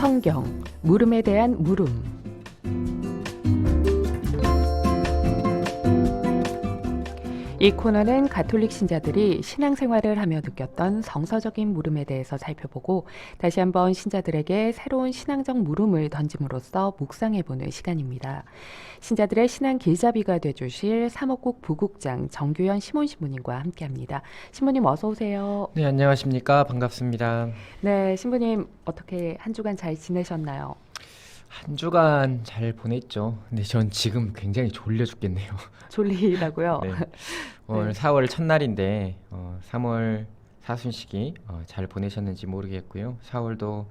성경, 물음에 대한 물음. 이 코너는 가톨릭 신자들이 신앙생활을 하며 느꼈던 성서적인 물음에 대해서 살펴보고 다시 한번 신자들에게 새로운 신앙적 물음을 던짐으로써 묵상해보는 시간입니다. 신자들의 신앙 길잡이가 되주실 사목국 부국장 정규현 시몬 신부님과 함께합니다. 신부님 어서 오세요. 네, 안녕하십니까. 반갑습니다. 네, 신부님 어떻게 한 주간 잘 지내셨나요? 한 주간 잘 보냈죠. 근데 전 지금 굉장히 졸려 죽겠네요. 졸리다고요? 네. 오늘 네. 4월 첫날인데 3월 사순식이 잘 보내셨는지 모르겠고요. 4월도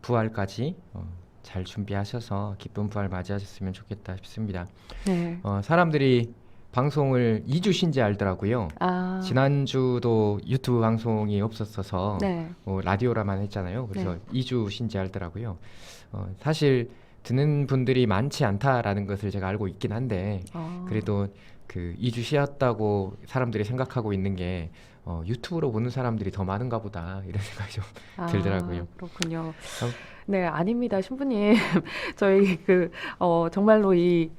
부활까지 잘 준비하셔서 기쁜 부활 맞이하셨으면 좋겠다 싶습니다. 네. 사람들이 방송을 2주 쉰지 알더라고요. 아, 지난주도 유튜브 방송이 없었어서 네. 라디오라만 했잖아요. 그래서 네. 2주 쉰지 알더라고요. 사실 듣는 분들이 많지 않다라는 것을 제가 알고 있긴 한데 그래도 그 2주 쉬었다고 사람들이 생각하고 있는 게 유튜브로 보는 사람들이 더 많은가 보다 이런 생각이 좀 들더라고요. 그렇군요. 어, 네, 아닙니다, 신부님. 저희 정말로 이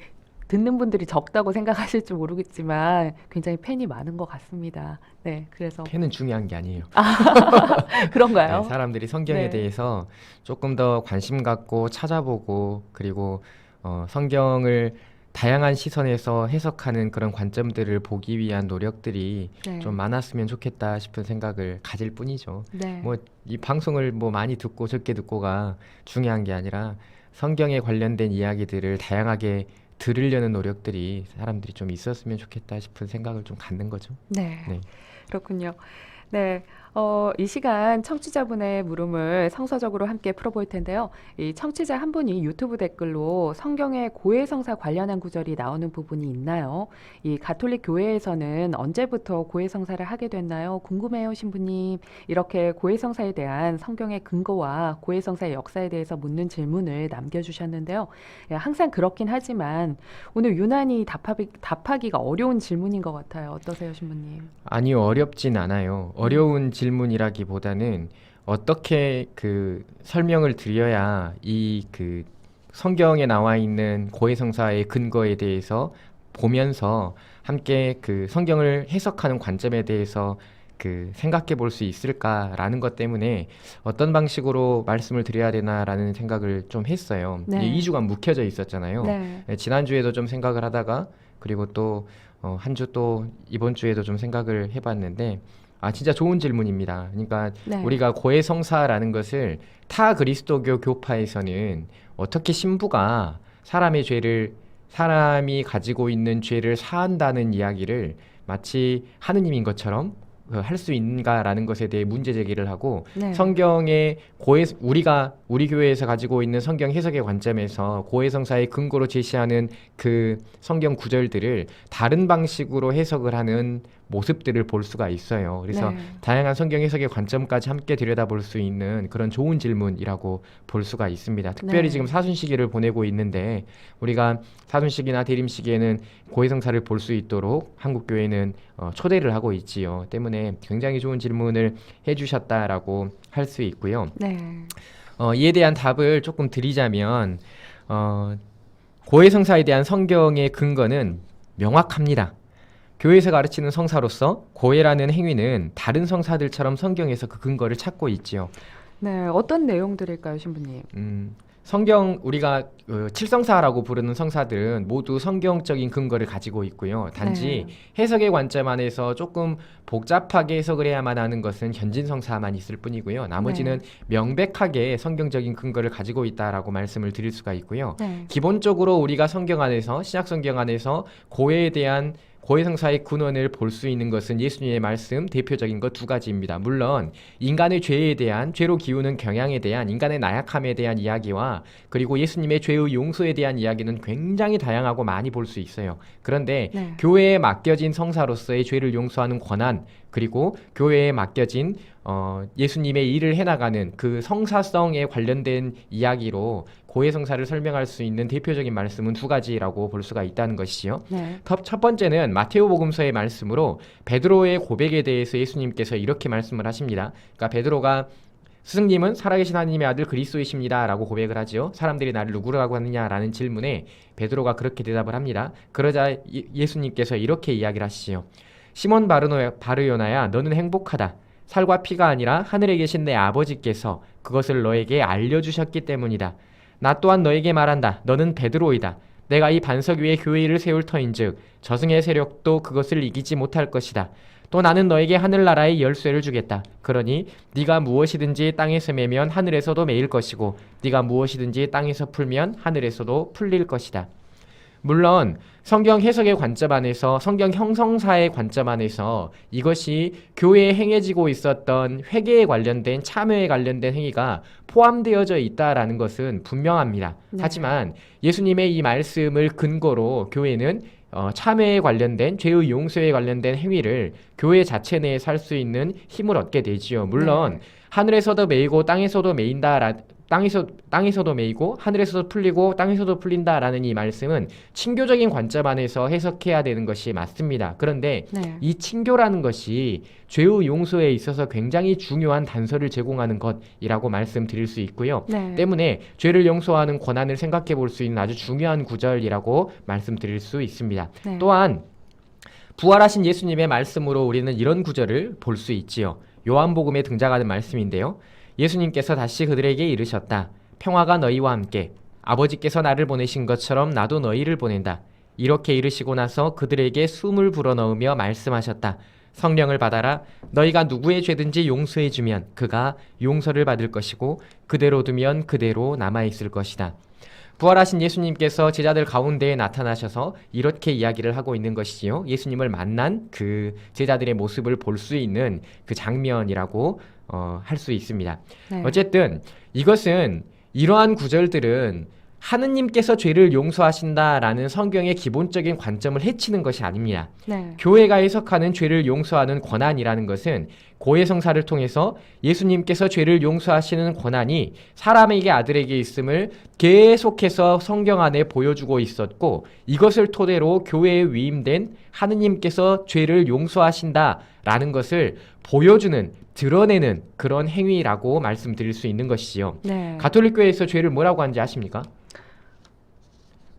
듣는 분들이 적다고 생각하실지 모르겠지만 굉장히 팬이 많은 것 같습니다. 네, 그래서 팬은 중요한 게 아니에요. 그런가요? 네, 사람들이 성경에 네. 대해서 조금 더 관심 갖고 찾아보고 그리고 성경을 다양한 시선에서 해석하는 그런 관점들을 보기 위한 노력들이 네. 좀 많았으면 좋겠다 싶은 생각을 가질 뿐이죠. 네. 뭐 이 방송을 뭐 많이 듣고 적게 듣고가 중요한 게 아니라 성경에 관련된 이야기들을 다양하게 들으려는 노력들이 사람들이 좀 있었으면 좋겠다 싶은 생각을 좀 갖는 거죠. 네. 네. 그렇군요. 네, 이 시간 청취자분의 물음을 성서적으로 함께 풀어볼 텐데요. 이 청취자 한 분이 유튜브 댓글로 성경에 고해성사 관련한 구절이 나오는 부분이 있나요? 이 가톨릭 교회에서는 언제부터 고해성사를 하게 됐나요? 궁금해요, 신부님. 이렇게 고해성사에 대한 성경의 근거와 고해성사의 역사에 대해서 묻는 질문을 남겨주셨는데요. 예, 항상 그렇긴 하지만 오늘 유난히 답하기가 어려운 질문인 것 같아요. 어떠세요, 신부님? 아니요, 어렵진 않아요. 어려운 질문이라기보다는 어떻게 그 설명을 드려야 이 그 성경에 나와 있는 고해성사의 근거에 대해서 보면서 함께 그 성경을 해석하는 관점에 대해서 그 생각해 볼 수 있을까라는 것 때문에 어떤 방식으로 말씀을 드려야 되나라는 생각을 좀 했어요. 네. 이게 2주간 묵혀져 있었잖아요. 네. 네, 지난주에도 좀 생각을 하다가 그리고 또 한 주 또 이번 주에도 좀 생각을 해봤는데 진짜 좋은 질문입니다. 그러니까 네. 우리가 고해성사라는 것을 타 그리스도교 교파에서는 어떻게 신부가 사람이 가지고 있는 죄를 사한다는 이야기를 마치 하느님인 것처럼 할 수 있는가라는 것에 대해 문제 제기를 하고 네. 성경의 우리 교회에서 가지고 있는 성경 해석의 관점에서 고해성사의 근거로 제시하는 그 성경 구절들을 다른 방식으로 해석을 하는 모습들을 볼 수가 있어요. 그래서 네. 다양한 성경 해석의 관점까지 함께 들여다볼 수 있는 그런 좋은 질문이라고 볼 수가 있습니다. 특별히 네. 지금 사순시기를 보내고 있는데 우리가 사순시기나 대림시기에는 고해성사를 볼 수 있도록 한국교회는 초대를 하고 있지요. 때문에 굉장히 좋은 질문을 해주셨다라고 할 수 있고요. 네. 이에 대한 답을 조금 드리자면 고해성사에 대한 성경의 근거는 명확합니다. 교회에서 가르치는 성사로서 고해라는 행위는 다른 성사들처럼 성경에서 그 근거를 찾고 있지요. 네. 어떤 내용들일까요, 신부님? 성경 우리가 칠성사라고 부르는 성사들은 모두 성경적인 근거를 가지고 있고요. 단지 해석의 관점 안에서 조금 복잡하게 해석을 해야만 하는 것은 현진성사만 있을 뿐이고요. 나머지는 명백하게 성경적인 근거를 가지고 있다라고 말씀을 드릴 수가 있고요. 네. 기본적으로 우리가 성경 안에서 신약성경 안에서 고해에 대한 고해성사의 근원을 볼 수 있는 것은 예수님의 말씀 대표적인 것 두 가지입니다. 물론 인간의 죄에 대한 죄로 기우는 경향에 대한 인간의 나약함에 대한 이야기와 그리고 예수님의 죄의 용서에 대한 이야기는 굉장히 다양하고 많이 볼 수 있어요. 그런데 네. 교회에 맡겨진 성사로서의 죄를 용서하는 권한 그리고 교회에 맡겨진 예수님의 일을 해나가는 그 성사성에 관련된 이야기로 고해성사를 설명할 수 있는 대표적인 말씀은 두 가지라고 볼 수가 있다는 것이지요. 네. 첫 번째는 마테오복음서의 말씀으로 베드로의 고백에 대해서 예수님께서 이렇게 말씀을 하십니다. 그러니까 베드로가 스승님은 살아계신 하나님의 아들 그리스도이십니다 라고 고백을 하지요. 사람들이 나를 누구라고 하느냐라는 질문에 베드로가 그렇게 대답을 합니다. 그러자 예수님께서 이렇게 이야기를 하시지요. 시몬 바르요나야, 너는 행복하다. 살과 피가 아니라 하늘에 계신 내 아버지께서 그것을 너에게 알려주셨기 때문이다. 나 또한 너에게 말한다. 너는 베드로이다. 내가 이 반석 위에 교회를 세울 터인즉 저승의 세력도 그것을 이기지 못할 것이다. 또 나는 너에게 하늘나라의 열쇠를 주겠다. 그러니 네가 무엇이든지 땅에서 매면 하늘에서도 매일 것이고 네가 무엇이든지 땅에서 풀면 하늘에서도 풀릴 것이다. 물론 성경 해석의 관점 안에서, 성경 형성사의 관점 안에서 이것이 교회에 행해지고 있었던 회개에 관련된, 참여에 관련된 행위가 포함되어져 있다라는 것은 분명합니다. 네. 하지만 예수님의 이 말씀을 근거로 교회는 참회에 관련된, 죄의 용서에 관련된 행위를 교회 자체 내에 살 수 있는 힘을 얻게 되지요. 물론 네. 하늘에서도 매이고 땅에서도 매인다, 땅에서도 매이고 하늘에서도 풀리고 땅에서도 풀린다라는 이 말씀은 친교적인 관점 안에서 해석해야 되는 것이 맞습니다. 그런데 네. 이 친교라는 것이 죄의 용서에 있어서 굉장히 중요한 단서를 제공하는 것이라고 말씀드릴 수 있고요. 네. 때문에 죄를 용서하는 권한을 생각해 볼 수 있는 아주 중요한 구절이라고 말씀드릴 수 있습니다. 네. 또한 부활하신 예수님의 말씀으로 우리는 이런 구절을 볼 수 있지요. 요한복음에 등장하는 말씀인데요. 예수님께서 다시 그들에게 이르셨다. 평화가 너희와 함께. 아버지께서 나를 보내신 것처럼 나도 너희를 보낸다. 이렇게 이르시고 나서 그들에게 숨을 불어넣으며 말씀하셨다. 성령을 받아라. 너희가 누구의 죄든지 용서해 주면 그가 용서를 받을 것이고 그대로 두면 그대로 남아있을 것이다. 부활하신 예수님께서 제자들 가운데에 나타나셔서 이렇게 이야기를 하고 있는 것이지요. 예수님을 만난 그 제자들의 모습을 볼 수 있는 그 장면이라고 할 수 있습니다. 네. 어쨌든 이것은, 이러한 구절들은 하느님께서 죄를 용서하신다라는 성경의 기본적인 관점을 해치는 것이 아닙니다. 네. 교회가 해석하는 죄를 용서하는 권한이라는 것은 고해성사를 통해서 예수님께서 죄를 용서하시는 권한이 사람에게, 아들에게 있음을 계속해서 성경 안에 보여주고 있었고, 이것을 토대로 교회에 위임된 하느님께서 죄를 용서하신다라는 것을 보여주는, 드러내는 그런 행위라고 말씀드릴 수 있는 것이지요. 네. 가톨릭 교회에서 죄를 뭐라고 하는지 아십니까?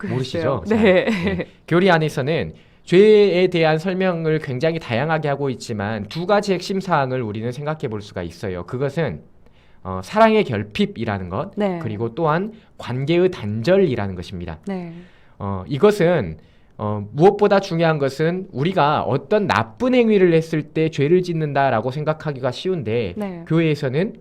모르시죠? 글쎄요. 네. 네. 교리 안에서는 죄에 대한 설명을 굉장히 다양하게 하고 있지만 두 가지 핵심 사항을 우리는 생각해 볼 수가 있어요. 그것은 사랑의 결핍이라는 것, 네. 그리고 또한 관계의 단절이라는 것입니다. 네. 이것은 무엇보다 중요한 것은 우리가 어떤 나쁜 행위를 했을 때 죄를 짓는다라고 생각하기가 쉬운데, 네. 교회에서는,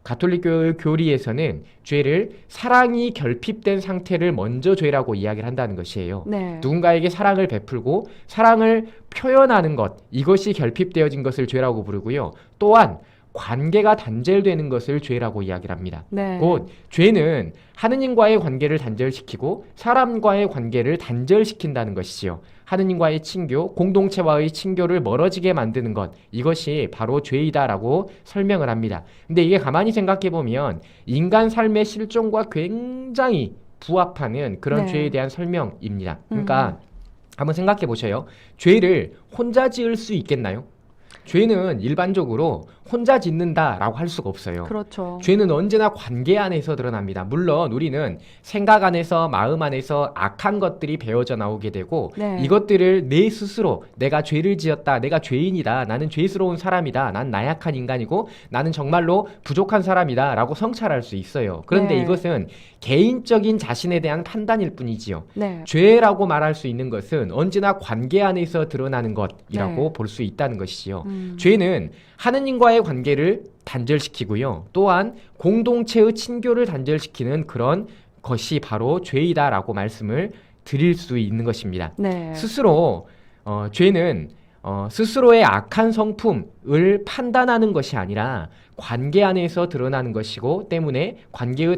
가톨릭 교회 교리에서는 죄를 사랑이 결핍된 상태를 먼저 죄라고 이야기를 한다는 것이에요. 네. 누군가에게 사랑을 베풀고 사랑을 표현하는 것, 이것이 결핍되어진 것을 죄라고 부르고요. 또한 관계가 단절되는 것을 죄라고 이야기를 합니다. 네. 곧 죄는 하느님과의 관계를 단절시키고 사람과의 관계를 단절시킨다는 것이지요. 하느님과의 친교, 공동체와의 친교를 멀어지게 만드는 것, 이것이 바로 죄이다라고 설명을 합니다. 근데 이게 가만히 생각해 보면 인간 삶의 실존과 굉장히 부합하는 그런 네. 죄에 대한 설명입니다. 그러니까 한번 생각해 보셔요. 죄를 혼자 지을 수 있겠나요? 죄는 일반적으로 혼자 짓는다라고 할 수가 없어요. 그렇죠. 죄는 언제나 관계 안에서 드러납니다. 물론 우리는 생각 안에서, 마음 안에서 악한 것들이 배어져 나오게 되고, 네. 이것들을 내 스스로 내가 죄를 지었다, 내가 죄인이다, 나는 죄스러운 사람이다, 난 나약한 인간이고 나는 정말로 부족한 사람이다 라고 성찰할 수 있어요. 그런데 네. 이것은 개인적인 자신에 대한 판단일 뿐이지요. 네. 죄라고 말할 수 있는 것은 언제나 관계 안에서 드러나는 것이라고 네. 볼 수 있다는 것이지요. 죄는 하느님과의 관계를 단절시키고요. 또한 공동체의 친교를 단절시키는 그런 것이 바로 죄이다라고 말씀을 드릴 수 있는 것입니다. 네. 스스로 죄는 스스로의 악한 성품을 판단하는 것이 아니라 관계 안에서 드러나는 것이고, 때문에 관계의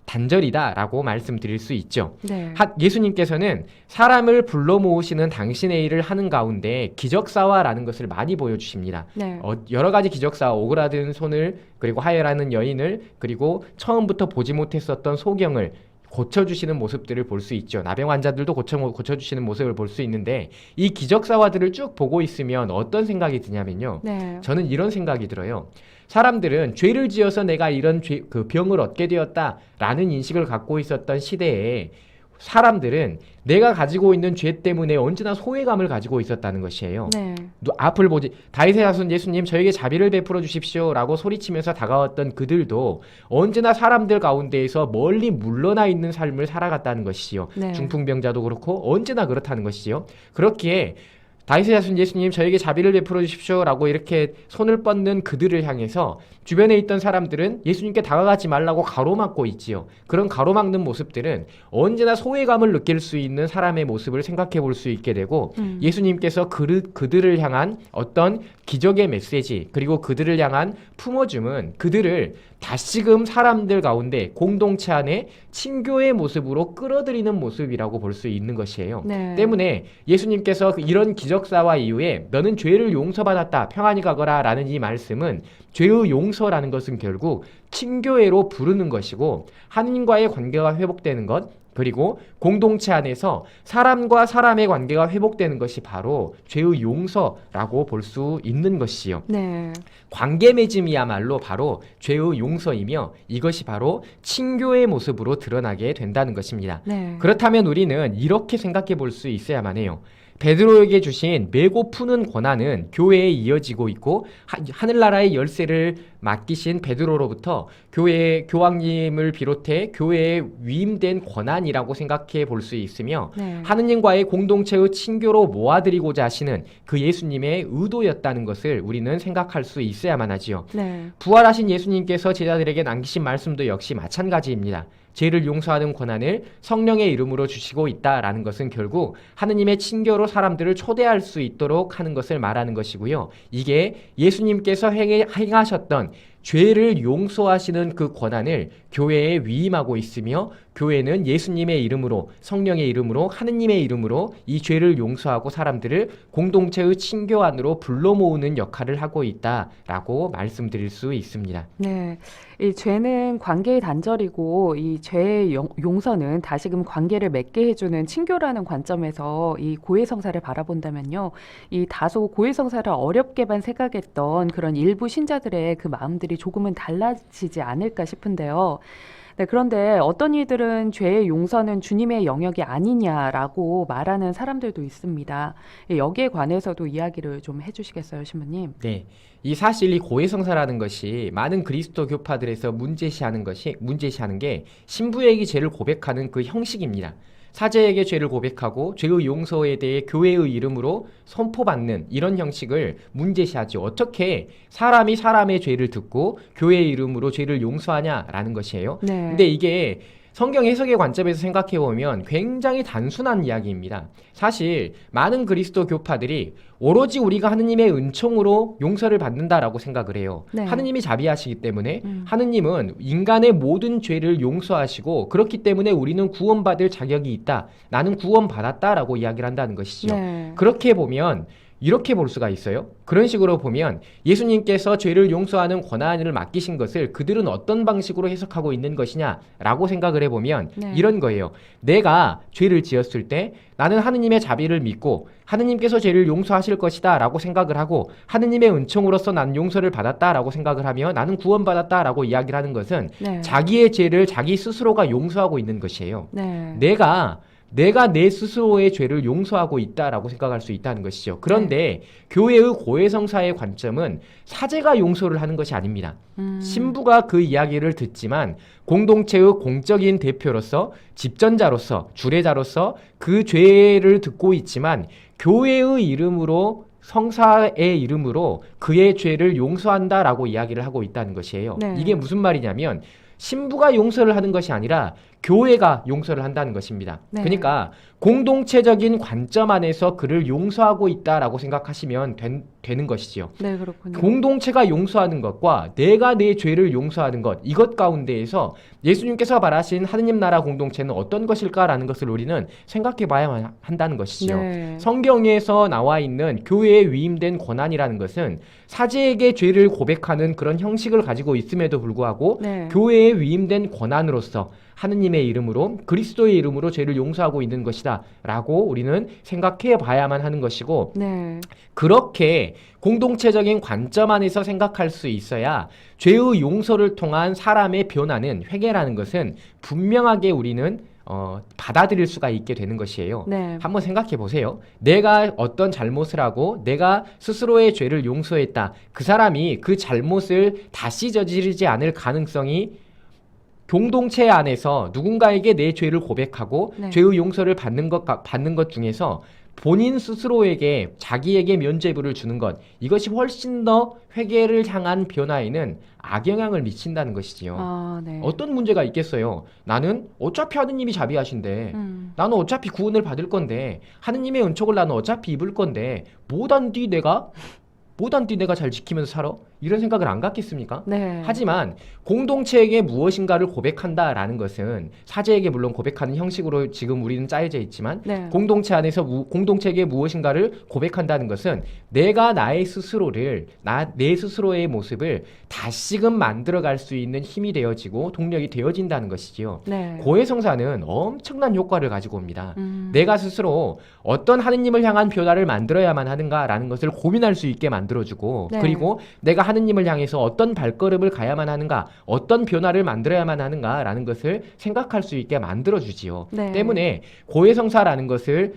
단절이다라고 말씀드릴 수 있죠. 네. 예수님께서는 사람을 불러 모으시는 당신의 일을 하는 가운데 기적사화라는 것을 많이 보여주십니다. 네. 여러 가지 기적사화, 오그라든 손을, 그리고 하혈하는 여인을, 그리고 처음부터 보지 못했었던 소경을 고쳐주시는 모습들을 볼 수 있죠. 나병 환자들도 고쳐주시는 모습을 볼 수 있는데, 이 기적사화들을 쭉 보고 있으면 어떤 생각이 드냐면요. 네. 저는 이런 생각이 들어요. 사람들은 죄를 지어서 내가 이런 그 병을 얻게 되었다라는 인식을 갖고 있었던 시대에 사람들은 내가 가지고 있는 죄 때문에 언제나 소외감을 가지고 있었다는 것이에요. 네. 앞을 보지 다윗의 자손 예수님 저에게 자비를 베풀어 주십시오라고 소리치면서 다가왔던 그들도 언제나 사람들 가운데에서 멀리 물러나 있는 삶을 살아갔다는 것이지요. 네. 중풍병자도 그렇고 언제나 그렇다는 것이지요. 그렇기에 다윗의 자손 예수님 저에게 자비를 베풀어 주십시오라고 이렇게 손을 뻗는 그들을 향해서 주변에 있던 사람들은 예수님께 다가가지 말라고 가로막고 있지요. 그런 가로막는 모습들은 언제나 소외감을 느낄 수 있는 사람의 모습을 생각해 볼 수 있게 되고 예수님께서 그들을 향한 어떤 기적의 메시지 그리고 그들을 향한 품어줌은 그들을 다시금 사람들 가운데 공동체 안에 친교의 모습으로 끌어들이는 모습이라고 볼 수 있는 것이에요. 네. 때문에 예수님께서 이런 기적사와 이후에 너는 죄를 용서받았다 평안히 가거라 라는 이 말씀은 죄의 용서라는 것은 결국 친교회로 부르는 것이고 하느님과의 관계가 회복되는 것 그리고 공동체 안에서 사람과 사람의 관계가 회복되는 것이 바로 죄의 용서라고 볼 수 있는 것이요. 네. 관계 맺음이야말로 바로 죄의 용서이며 이것이 바로 친교의 모습으로 드러나게 된다는 것입니다. 네. 그렇다면 우리는 이렇게 생각해 볼 수 있어야만 해요. 베드로에게 주신 메고 푸는 권한은 교회에 이어지고 있고 하늘나라의 열쇠를 맡기신 베드로로부터 교황님을 비롯해 교회에 위임된 권한이라고 생각해 볼 수 있으며 네. 하느님과의 공동체의 친교로 모아드리고자 하시는 그 예수님의 의도였다는 것을 우리는 생각할 수 있어야만 하지요. 네. 부활하신 예수님께서 제자들에게 남기신 말씀도 역시 마찬가지입니다. 죄를 용서하는 권한을 성령의 이름으로 주시고 있다라는 것은 결국 하느님의 친교로 사람들을 초대할 수 있도록 하는 것을 말하는 것이고요. 이게 예수님께서 행하셨던 죄를 용서하시는 그 권한을 교회에 위임하고 있으며 교회는 예수님의 이름으로 성령의 이름으로 하느님의 이름으로 이 죄를 용서하고 사람들을 공동체의 친교 안으로 불러 모으는 역할을 하고 있다라고 말씀드릴 수 있습니다. 네. 이 죄는 관계의 단절이고 이 죄의 용서는 다시금 관계를 맺게 해주는 친교라는 관점에서 이 고해성사를 바라본다면요. 이 다소 고해성사를 어렵게만 생각했던 그런 일부 신자들의 그 마음들이 조금은 달라지지 않을까 싶은데요. 네, 그런데 어떤 이들은 죄의 용서는 주님의 영역이 아니냐라고 말하는 사람들도 있습니다. 여기에 관해서도 이야기를 좀 해주시겠어요, 신부님? 네. 이 사실 이 고해성사라는 것이 많은 그리스도 교파들에서 문제시하는 게 신부에게 죄를 고백하는 그 형식입니다. 사제에게 죄를 고백하고 죄의 용서에 대해 교회의 이름으로 선포받는 이런 형식을 문제시하죠. 어떻게 사람이 사람의 죄를 듣고 교회의 이름으로 죄를 용서하냐라는 것이에요. 네. 근데 이게 성경 해석의 관점에서 생각해 보면 굉장히 단순한 이야기입니다. 사실 많은 그리스도 교파들이 오로지 우리가 하느님의 은총으로 용서를 받는다라고 생각을 해요. 네. 하느님이 자비하시기 때문에 하느님은 인간의 모든 죄를 용서하시고 그렇기 때문에 우리는 구원받을 자격이 있다. 나는 구원받았다라고 이야기를 한다는 것이죠. 네. 그렇게 보면 이렇게 볼 수가 있어요. 그런 식으로 보면 예수님께서 죄를 용서하는 권한을 맡기신 것을 그들은 어떤 방식으로 해석하고 있는 것이냐라고 생각을 해보면 네. 이런 거예요. 내가 죄를 지었을 때 나는 하느님의 자비를 믿고 하느님께서 죄를 용서하실 것이다 라고 생각을 하고 하느님의 은총으로서 나는 용서를 받았다라고 생각을 하며 나는 구원받았다라고 이야기를 하는 것은 네. 자기의 죄를 자기 스스로가 용서하고 있는 것이에요. 네. 내가 내 스스로의 죄를 용서하고 있다라고 생각할 수 있다는 것이죠. 그런데 교회의 고해성사의 관점은 사제가 용서를 하는 것이 아닙니다. 신부가 그 이야기를 듣지만 공동체의 공적인 대표로서 집전자로서 주례자로서 그 죄를 듣고 있지만 교회의 이름으로 성사의 이름으로 그의 죄를 용서한다라고 이야기를 하고 있다는 것이에요. 네. 이게 무슨 말이냐면 신부가 용서를 하는 것이 아니라 교회가 용서를 한다는 것입니다. 네. 그러니까 공동체적인 관점 안에서 그를 용서하고 있다라고 생각하시면 되는 것이지요. 네, 그렇군요. 공동체가 용서하는 것과 내가 내 죄를 용서하는 것, 이것 가운데에서 예수님께서 말하신 하느님 나라 공동체는 어떤 것일까라는 것을 우리는 생각해 봐야 한다는 것이죠. 네. 성경에서 나와 있는 교회에 위임된 권한이라는 것은 사제에게 죄를 고백하는 그런 형식을 가지고 있음에도 불구하고 네. 교회에 위임된 권한으로서 하느님의 이름으로 그리스도의 이름으로 죄를 용서하고 있는 것이다 라고 우리는 생각해 봐야만 하는 것이고 네. 그렇게 공동체적인 관점 안에서 생각할 수 있어야 죄의 용서를 통한 사람의 변화는 회개라는 것은 분명하게 우리는 받아들일 수가 있게 되는 것이에요. 네. 한번 생각해 보세요. 내가 어떤 잘못을 하고 내가 스스로의 죄를 용서했다. 그 사람이 그 잘못을 다시 저지르지 않을 가능성이 공동체 안에서 누군가에게 내 죄를 고백하고 네. 죄의 용서를 받는 것 중에서 본인 스스로에게 자기에게 면죄부를 주는 것 이것이 훨씬 더 회개를 향한 변화에는 악영향을 미친다는 것이지요. 아, 네. 어떤 문제가 있겠어요? 나는 어차피 하느님이 자비하신데 나는 어차피 구원을 받을 건데 하느님의 은총을 나는 어차피 입을 건데 못한뒤 내가 잘 지키면서 살아? 이런 생각을 안 갖겠습니까? 네. 하지만 공동체에게 무엇인가를 고백한다라는 것은 사제에게 물론 고백하는 형식으로 지금 우리는 짜여져 있지만 네. 공동체 안에서 공동체에게 무엇인가를 고백한다는 것은 내가 내 스스로의 모습을 다시금 만들어갈 수 있는 힘이 되어지고 동력이 되어진다는 것이지요. 네. 고해성사는 엄청난 효과를 가지고 옵니다. 내가 스스로 어떤 하느님을 향한 변화를 만들어야만 하는가라는 것을 고민할 수 있게 만들어주고 네. 그리고 내가 하느님을 향해서 어떤 발걸음을 가야만 하는가 어떤 변화를 만들어야만 하는가라는 것을 생각할 수 있게 만들어주지요. 네. 때문에 고해성사라는 것을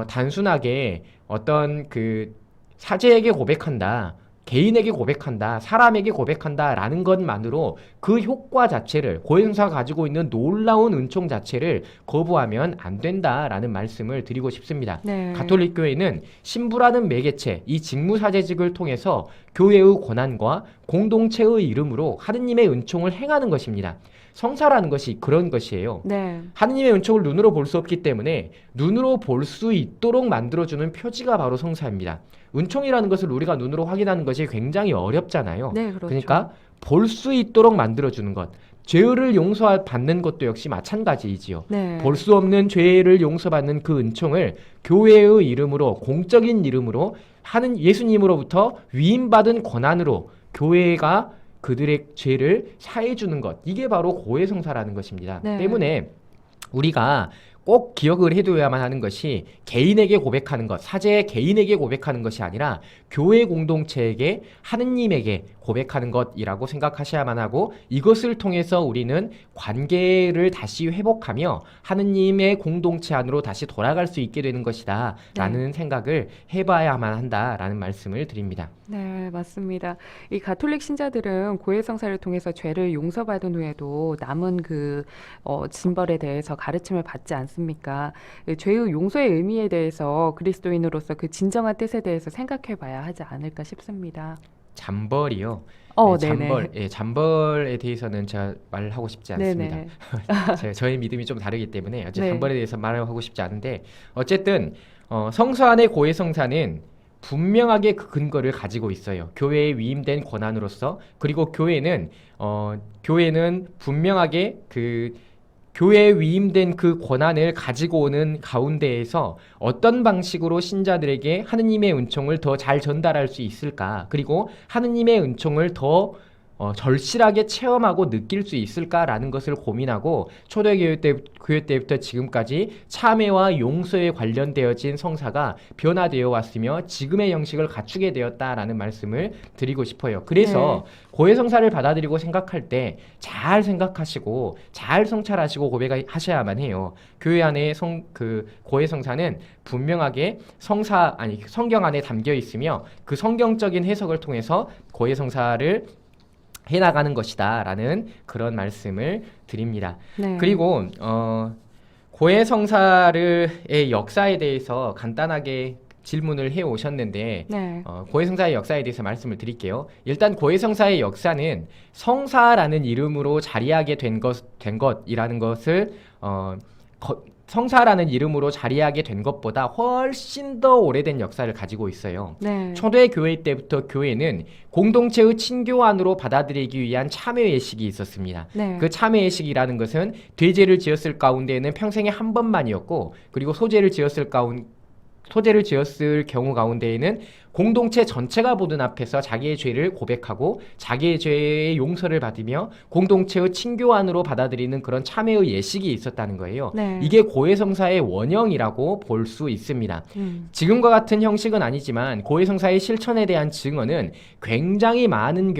단순하게 어떤 그 사제에게 고백한다 개인에게 고백한다, 사람에게 고백한다라는 것만으로 그 효과 자체를 고해성사가 가지고 있는 놀라운 은총 자체를 거부하면 안 된다라는 말씀을 드리고 싶습니다. 네. 가톨릭 교회는 신부라는 매개체, 이 직무사제직을 통해서 교회의 권한과 공동체의 이름으로 하느님의 은총을 행하는 것입니다. 성사라는 것이 그런 것이에요. 네. 하느님의 은총을 눈으로 볼 수 없기 때문에 눈으로 볼 수 있도록 만들어주는 표지가 바로 성사입니다. 은총이라는 것을 우리가 눈으로 확인하는 것이 굉장히 어렵잖아요. 네, 그렇죠. 그러니까 볼 수 있도록 만들어주는 것. 죄를 용서받는 것도 역시 마찬가지이지요. 네. 볼 수 없는 죄를 용서받는 그 은총을 교회의 이름으로 공적인 이름으로 하는 예수님으로부터 위임받은 권한으로 교회가 그들의 죄를 사해주는 것 이게 바로 고해성사라는 것입니다. 네. 때문에 우리가 꼭 기억을 해둬야만 하는 것이 개인에게 고백하는 것, 사제 개인에게 고백하는 것이 아니라 교회 공동체에게 하느님에게 고백하는 것이라고 생각하셔야만 하고 이것을 통해서 우리는 관계를 다시 회복하며 하느님의 공동체 안으로 다시 돌아갈 수 있게 되는 것이다 라는 생각을 해봐야만 한다라는 말씀을 드립니다. 네, 맞습니다. 이 가톨릭 신자들은 고해성사를 통해서 죄를 용서받은 후에도 남은 그 징벌에 대해서 가르침을 받지 않습니까? 그 죄의 용서의 의미에 대해서 그리스도인으로서 그 진정한 뜻에 대해서 생각해봐야 하지 않을까 싶습니다. 잠벌이요. 네네. 잠벌에 대해서는 제가 말하고 싶지 않습니다. 네네. 저의 믿음이 좀 다르기 때문에 네. 잠벌에 대해서 말하고 싶지 않은데 어쨌든 성서 안의 고해성사는 분명하게 그 근거를 가지고 있어요. 교회에 위임된 권한으로서 그리고 교회는 분명하게 그 교회에 위임된 그 권한을 가지고 오는 가운데에서 어떤 방식으로 신자들에게 하느님의 은총을 더 잘 전달할 수 있을까? 그리고 하느님의 은총을 더 절실하게 체험하고 느낄 수 있을까라는 것을 고민하고 초대교회 때부터 지금까지 참회와 용서에 관련되어진 성사가 변화되어 왔으며 지금의 형식을 갖추게 되었다라는 말씀을 드리고 싶어요. 그래서 고해성사를 받아들이고 생각할 때 잘 생각하시고 잘 성찰하시고 고백하셔야만 해요. 교회 안에 고해성사는 분명하게 성경 안에 담겨 있으며 그 성경적인 해석을 통해서 고해성사를 해나가는 것이다 라는 그런 말씀을 드립니다. 네. 그리고 고해성사의 역사에 대해서 간단하게 질문을 해 오셨는데 네. 고해성사의 역사에 대해서 말씀을 드릴게요. 일단 고해성사의 역사는 성사라는 이름으로 자리하게 된 것이라는 것을 성사라는 이름으로 자리하게 된 것보다 훨씬 더 오래된 역사를 가지고 있어요. 네. 초대 교회 때부터 교회는 공동체의 친교안으로 받아들이기 위한 참회 예식이 있었습니다. 네. 그 참회 예식이라는 것은 돼지를 지었을 가운데에는 평생에 한 번만이었고 그리고 소재를 지었을 경우 가운데에는 공동체 전체가 보는 앞에서 자기의 죄를 고백하고 자기의 죄의 용서를 받으며 공동체의 친교환으로 받아들이는 그런 참회의 예식이 있었다는 거예요. 네. 이게 고해성사의 원형이라고 볼 수 있습니다. 지금과 같은 형식은 아니지만 고해성사의 실천에 대한 증언은 굉장히 많은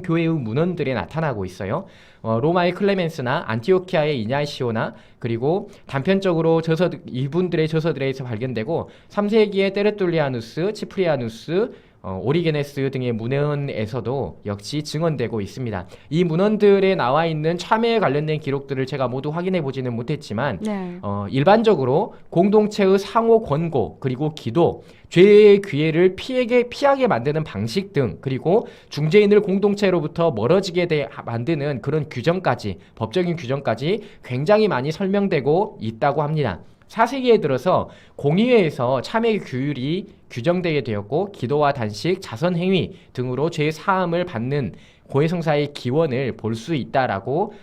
교회의 문헌들에 나타나고 있어요. 로마의 클레멘스나 안티오키아의 이냐시오나 그리고 단편적으로 이분들의 저서들에서 발견되고 3세기의 테르툴리아누스, 치프리아누스, 오리게네스 등의 문헌에서도 역시 증언되고 있습니다. 이 문헌들에 나와 있는 참회에 관련된 기록들을 제가 모두 확인해 보지는 못했지만 네. 일반적으로 공동체의 상호 권고 그리고 기도, 죄의 기회를 피하게 만드는 방식 등 그리고 중재인을 공동체로부터 멀어지게 만드는 그런 규정까지 법적인 규정까지 굉장히 많이 설명되고 있다고 합니다. 4세기에 들어서 공의회에서 참회 규율이 규정되게 되었고 기도와 단식, 자선행위 등으로 죄 사함을 받는 고해성사의 기원을 볼 수 있다라고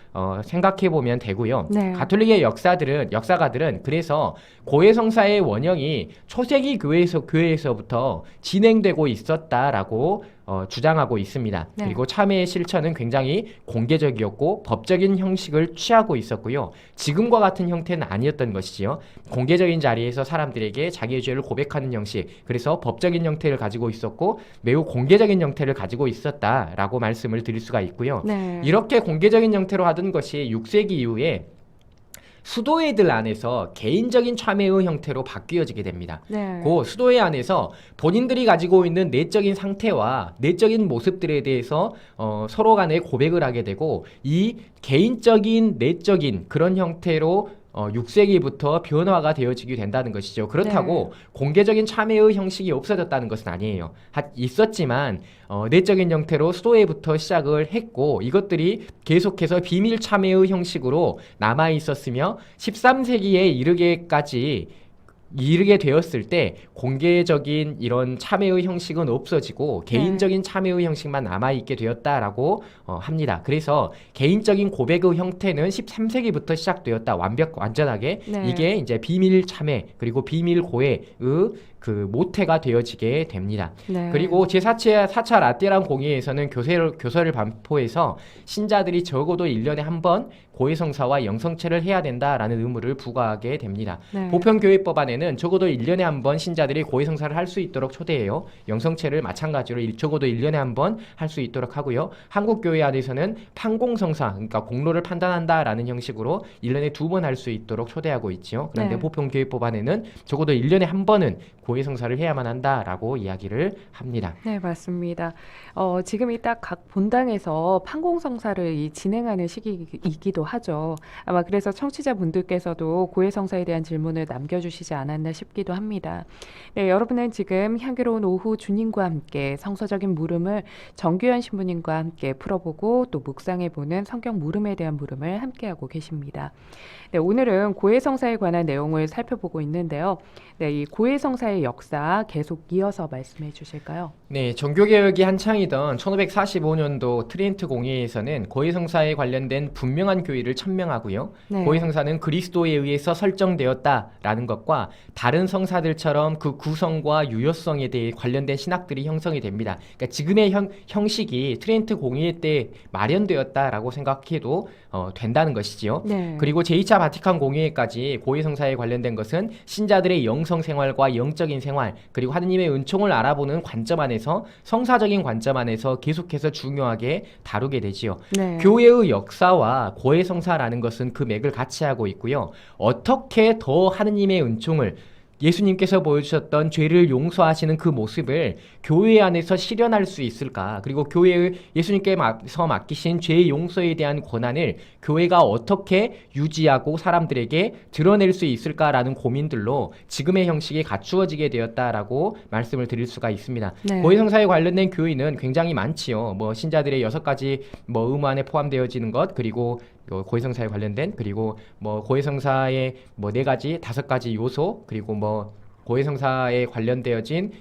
생각해 보면 되고요. 네. 가톨릭의 역사가들은 그래서 고해성사의 원형이 초세기 교회에서부터 진행되고 있었다라고 주장하고 있습니다. 네. 그리고 참회의 실천은 굉장히 공개적이었고 법적인 형식을 취하고 있었고요. 지금과 같은 형태는 아니었던 것이지요. 공개적인 자리에서 사람들에게 자기의 죄를 고백하는 형식, 그래서 법적인 형태를 가지고 있었고 매우 공개적인 형태를 가지고 있었다라고 말씀을 드릴 수가 있고요. 네. 이렇게 공개적인 형태로 하던 것이 6세기 이후에 수도회들 안에서 개인적인 참회의 형태로 바뀌어지게 됩니다. 네. 그 수도회 안에서 본인들이 가지고 있는 내적인 상태와 내적인 모습들에 대해서 서로 간에 고백을 하게 되고 이 개인적인 내적인 그런 형태로 6세기부터 변화가 되어지게 된다는 것이죠. 그렇다고 공개적인 참회의 형식이 없어졌다는 것은 아니에요. 있었지만 내적인 형태로 수도회부터 시작을 했고 이것들이 계속해서 비밀 참회의 형식으로 남아 있었으며 13세기에 이르게 되었을 때 공개적인 이런 참회의 형식은 없어지고 개인적인 참회의 형식만 남아있게 되었다라고 합니다. 그래서 개인적인 고백의 형태는 13세기부터 시작되었다. 완전하게 네. 이게 이제 비밀 참회 그리고 비밀 고해의 그 모태가 되어지게 됩니다. 네. 그리고 제4차 라테란 공의회에서는 교서를 반포해서 신자들이 적어도 1년에 한 번 고해성사와 영성체를 해야 된다라는 의무를 부과하게 됩니다. 네. 보편교회법안에는 적어도 1년에 한 번 신자들이 고해성사를 할 수 있도록 초대해요. 영성체를 마찬가지로 적어도 1년에 한 번 할 수 있도록 하고요. 한국교회 안에서는 판공성사, 그러니까 공로를 판단한다라는 형식으로 1년에 2번 할 수 있도록 초대하고 있지요. 그런데 네. 보편교회법안에는 적어도 1년에 한 번은 고해성사를 해야만 한다라고 이야기를 합니다. 네, 맞습니다. 지금이 딱 각 본당에서 판공성사를 진행하는 시기이기도 하죠. 아마 그래서 청취자분들께서도 고해성사에 대한 질문을 남겨주시지 않았나 싶기도 합니다. 네, 여러분은 지금 향기로운 오후 주님과 함께 성서적인 물음을 정규현 신부님과 함께 풀어보고 또 묵상해보는 성경 물음에 대한 물음을 함께하고 계십니다. 네, 오늘은 고해성사에 관한 내용을 살펴보고 있는데요. 네, 이 고해성사의 역사 계속 이어서 말씀해 주실까요? 네, 종교개혁이 한창이던 1545년도 트리엔트 공의회에서는 고해성사에 관련된 분명한 교의를 천명하고요. 네. 고해성사는 그리스도에 의해서 설정되었다라는 것과 다른 성사들처럼 그 구성과 유효성에 대해 관련된 신학들이 형성이 됩니다. 그러니까 지금의 형식이 트리엔트 공의회 때 마련되었다라고 생각해도 된다는 것이지요. 네. 그리고 제2차 바티칸 공의회까지 고해성사에 관련된 것은 신자들의 영성 생활과 영적인 생활 그리고 하느님의 은총을 알아보는 관점 안에서 성사적인 관점 안에서 계속해서 중요하게 다루게 되지요. 네. 교회의 역사와 고해성사라는 것은 그 맥을 같이 하고 있고요. 어떻게 더 하느님의 은총을 예수님께서 보여주셨던 죄를 용서하시는 그 모습을 교회 안에서 실현할 수 있을까? 그리고 교회의 예수님께서 맡기신 죄의 용서에 대한 권한을 교회가 어떻게 유지하고 사람들에게 드러낼 수 있을까라는 고민들로 지금의 형식이 갖추어지게 되었다라고 말씀을 드릴 수가 있습니다. 네. 고해성사에 관련된 교의는 굉장히 많지요. 신자들의 6가지 의무 안에 포함되어지는 것 그리고 고해성사에 관련된 그리고 고해성사의 4가지 5가지 요소 그리고 고해성사에 관련되어진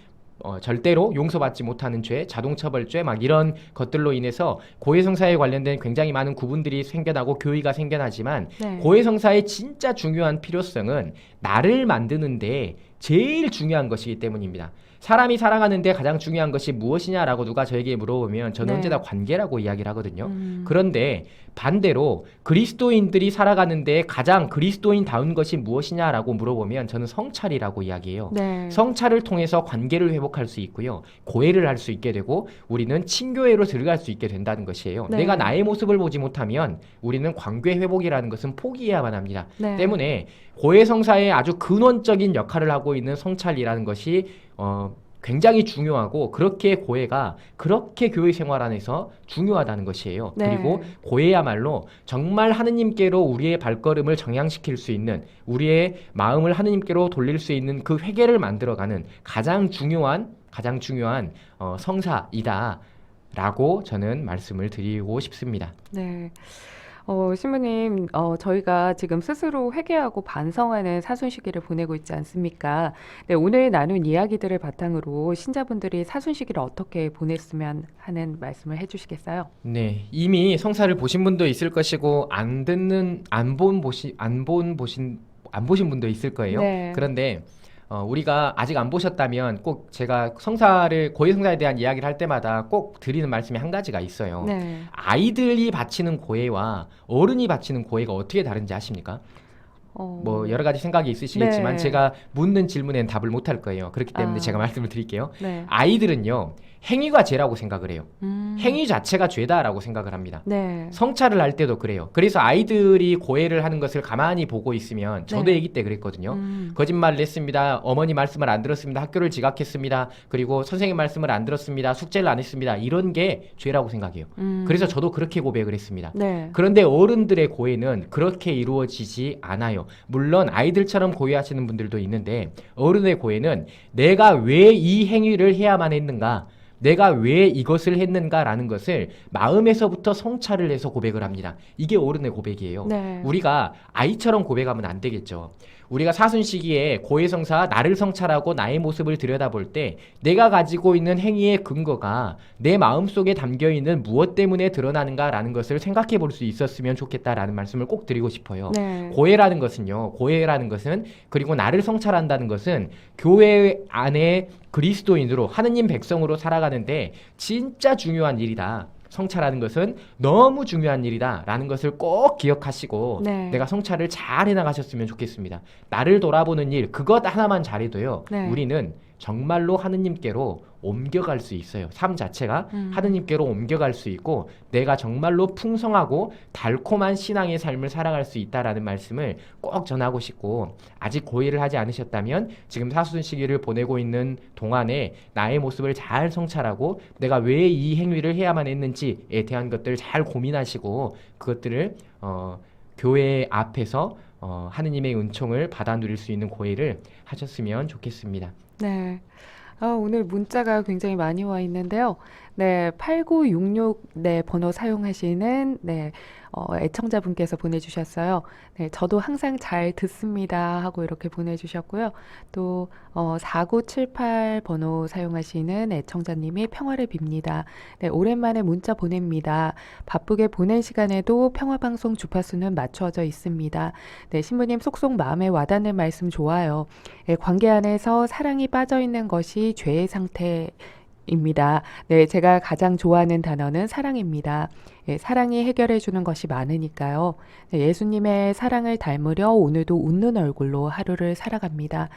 절대로 용서받지 못하는 죄, 자동처벌죄 이런 것들로 인해서 고해성사에 관련된 굉장히 많은 구분들이 생겨나고 교의가 생겨나지만 네. 고해성사의 진짜 중요한 필요성은 나를 만드는데 제일 중요한 것이기 때문입니다. 사람이 살아가는데 가장 중요한 것이 무엇이냐라고 누가 저에게 물어보면 저는 네. 언제나 관계라고 이야기를 하거든요. 음. 그런데 반대로 그리스도인들이 살아가는데 가장 그리스도인다운 것이 무엇이냐라고 물어보면 저는 성찰이라고 이야기해요. 네. 성찰을 통해서 관계를 회복할 수 있고요. 고해를 할 수 있게 되고 우리는 친교회로 들어갈 수 있게 된다는 것이에요. 네. 내가 나의 모습을 보지 못하면 우리는 관계 회복이라는 것은 포기해야만 합니다. 네. 때문에 고해성사의 아주 근원적인 역할을 하고 있는 성찰이라는 것이 굉장히 중요하고 그렇게 고해가 그렇게 교회 생활 안에서 중요하다는 것이에요. 네. 그리고 고해야말로 정말 하느님께로 우리의 발걸음을 정향시킬 수 있는 우리의 마음을 하느님께로 돌릴 수 있는 그 회개를 만들어가는 가장 중요한 성사이다라고 저는 말씀을 드리고 싶습니다. 네. 신부님, 저희가 지금 스스로 회개하고 반성하는 사순 시기를 보내고 있지 않습니까? 네, 오늘 나눈 이야기들을 바탕으로 신자분들이 사순 시기를 어떻게 보냈으면 하는 말씀을 해주시겠어요? 네, 이미 성사를 보신 분도 있을 것이고 안 보신 분도 있을 거예요. 네. 그런데 우리가 아직 안 보셨다면 꼭 제가 고해 성사에 대한 이야기를 할 때마다 꼭 드리는 말씀이 한 가지가 있어요. 네. 아이들이 바치는 고해와 어른이 바치는 고해가 어떻게 다른지 아십니까? 뭐 여러 가지 생각이 있으시겠지만 네. 제가 묻는 질문에는 답을 못 할 거예요. 그렇기 때문에 제가 말씀을 드릴게요. 네. 아이들은요, 행위가 죄라고 생각을 해요. 음. 행위 자체가 죄다라고 생각을 합니다. 네. 성찰을 할 때도 그래요. 그래서 아이들이 고해를 하는 것을 가만히 보고 있으면 저도 네. 아기 때 그랬거든요. 음. 거짓말을 했습니다. 어머니 말씀을 안 들었습니다. 학교를 지각했습니다. 그리고 선생님 말씀을 안 들었습니다. 숙제를 안 했습니다. 이런 게 죄라고 생각해요. 그래서 저도 그렇게 고백을 했습니다. 네. 그런데 어른들의 고해는 그렇게 이루어지지 않아요. 물론 아이들처럼 고해하시는 분들도 있는데 어른의 고해는 내가 왜 이 행위를 해야만 했는가? 내가 왜 이것을 했는가라는 것을 마음에서부터 성찰을 해서 고백을 합니다. 이게 어른의 고백이에요. 네. 우리가 아이처럼 고백하면 안 되겠죠. 우리가 사순 시기에 고해성사 나를 성찰하고 나의 모습을 들여다볼 때 내가 가지고 있는 행위의 근거가 내 마음속에 담겨있는 무엇 때문에 드러나는가라는 것을 생각해 볼 수 있었으면 좋겠다라는 말씀을 꼭 드리고 싶어요. 네. 고해라는 것은 그리고 나를 성찰한다는 것은 교회 안에 그리스도인으로 하느님 백성으로 살아가는데 진짜 중요한 일이다. 성찰하는 것은 너무 중요한 일이다 라는 것을 꼭 기억하시고 네. 내가 성찰을 잘 해나가셨으면 좋겠습니다. 나를 돌아보는 일 그것 하나만 잘해도요. 네. 우리는 정말로 하느님께로 옮겨갈 수 있어요. 삶 자체가 하느님께로 옮겨갈 수 있고 내가 정말로 풍성하고 달콤한 신앙의 삶을 살아갈 수 있다라는 말씀을 꼭 전하고 싶고 아직 고해를 하지 않으셨다면 지금 사순 시기를 보내고 있는 동안에 나의 모습을 잘 성찰하고 내가 왜 이 행위를 해야만 했는지에 대한 것들을 잘 고민하시고 그것들을 교회 앞에서 하느님의 은총을 받아 누릴 수 있는 고해를 하셨으면 좋겠습니다. 네. 오늘 문자가 굉장히 많이 와 있는데요. 네, 8966 네, 번호 사용하시는 네, 애청자분께서 보내주셨어요. 네, 저도 항상 잘 듣습니다 하고 이렇게 보내주셨고요. 또 4978 번호 사용하시는 애청자님이 평화를 빕니다. 네, 오랜만에 문자 보냅니다. 바쁘게 보낸 시간에도 평화방송 주파수는 맞춰져 있습니다. 네, 신부님 속속 마음에 와닿는 말씀 좋아요. 네, 관계 안에서 사랑이 빠져있는 것이 죄의 상태입니다. 네, 제가 가장 좋아하는 단어는 사랑입니다. 네, 사랑이 해결해 주는 것이 많으니까요. 네, 예수님의 사랑을 닮으려 오늘도 웃는 얼굴로 하루를 살아갑니다.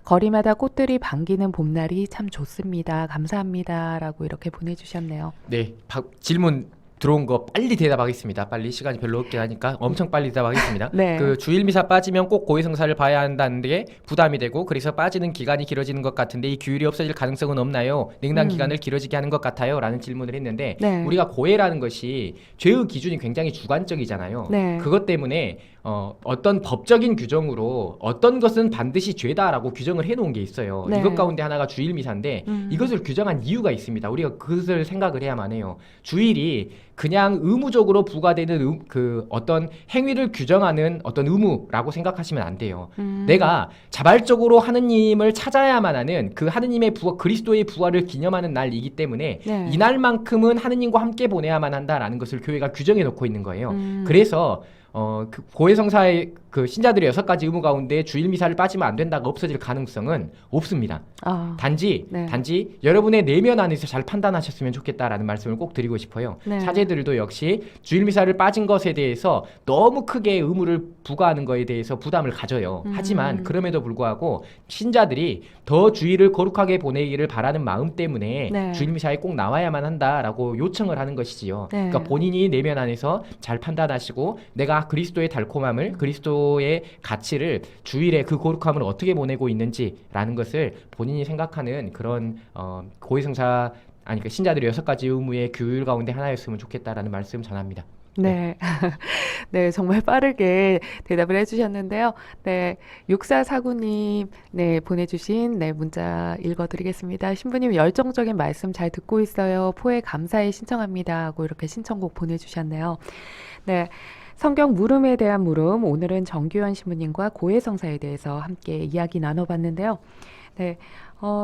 거리마다 꽃들이 반기는 봄날이 참 좋습니다. 감사합니다. 라고 이렇게 보내주셨네요. 네, 질문 들어온 거 빨리 대답하겠습니다. 빨리 시간이 별로 없긴 하니까 엄청 빨리 대답하겠습니다. 네. 그 주일미사 빠지면 꼭 고해성사를 봐야 한다는 게 부담이 되고 그래서 빠지는 기간이 길어지는 것 같은데 이 규율이 없어질 가능성은 없나요? 냉당 기간을 길어지게 하는 것 같아요? 라는 질문을 했는데 네. 우리가 고해라는 것이 죄의 기준이 굉장히 주관적이잖아요. 네. 그것 때문에 어떤 법적인 규정으로 어떤 것은 반드시 죄다라고 규정을 해놓은 게 있어요. 네. 이것 가운데 하나가 주일미사인데 이것을 규정한 이유가 있습니다. 우리가 그것을 생각을 해야만 해요. 주일이 그냥 의무적으로 부과되는 그 어떤 행위를 규정하는 어떤 의무라고 생각하시면 안 돼요. 내가 자발적으로 하느님을 찾아야만 하는 그 하느님의 부활, 그리스도의 부활을 기념하는 날이기 때문에 네. 이날만큼은 하느님과 함께 보내야만 한다라는 것을 교회가 규정해 놓고 있는 거예요. 그래서 그 고해성사의 그 신자들의 6가지 의무 가운데 주일 미사를 빠지면 안 된다가 없어질 가능성은 없습니다. 아, 단지 네. 여러분의 내면 안에서 잘 판단하셨으면 좋겠다라는 말씀을 꼭 드리고 싶어요. 네. 사제들도 역시 주일 미사를 빠진 것에 대해서 너무 크게 의무를 부과하는 것에 대해서 부담을 가져요. 하지만 그럼에도 불구하고 신자들이 더 주일을 거룩하게 보내기를 바라는 마음 때문에 네. 주일 미사에 꼭 나와야만 한다라고 요청을 하는 것이지요. 네. 그러니까 본인이 내면 안에서 잘 판단하시고 내가 그리스도의 달콤함을 그리스도의 가치를 주일에 그 거룩함을 어떻게 보내고 있는지라는 것을 본인이 생각하는 그런 고해성사 아니 그 신자들의 6가지 의무의 규율 가운데 하나였으면 좋겠다라는 말씀 전합니다. 네. 네, 정말 빠르게 대답을 해주셨는데요. 네, 6449님, 네, 보내주신, 네, 문자 읽어드리겠습니다. 신부님 열정적인 말씀 잘 듣고 있어요. 포에 감사히 신청합니다. 하고 이렇게 신청곡 보내주셨네요. 네. 성경 물음에 대한 물음, 오늘은 정규현 신부님과 고해성사에 대해서 함께 이야기 나눠봤는데요. 네,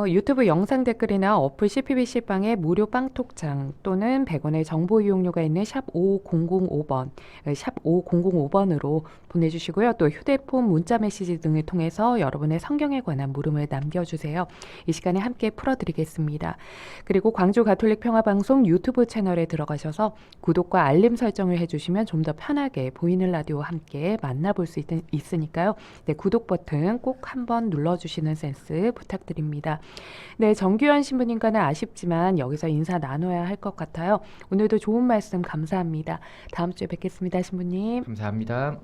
유튜브 영상 댓글이나 어플 CPBC 빵의 무료 빵톡장 또는 100원의 정보 이용료가 있는 샵 5005번, 샵 5005번으로 보내주시고요. 또 휴대폰 문자 메시지 등을 통해서 여러분의 성경에 관한 물음을 남겨주세요. 이 시간에 함께 풀어드리겠습니다. 그리고 광주 가톨릭 평화방송 유튜브 채널에 들어가셔서 구독과 알림 설정을 해주시면 좀 더 편하게 보이는 라디오와 함께 만나볼 수 있으니까요. 네, 구독 버튼 꼭 한번 눌러주시는 센스 부탁드립니다. 네, 정규현 신부님과는 아쉽지만 여기서 인사 나눠야 할 것 같아요. 오늘도 좋은 말씀 감사합니다. 다음 주에 뵙겠습니다, 신부님. 감사합니다.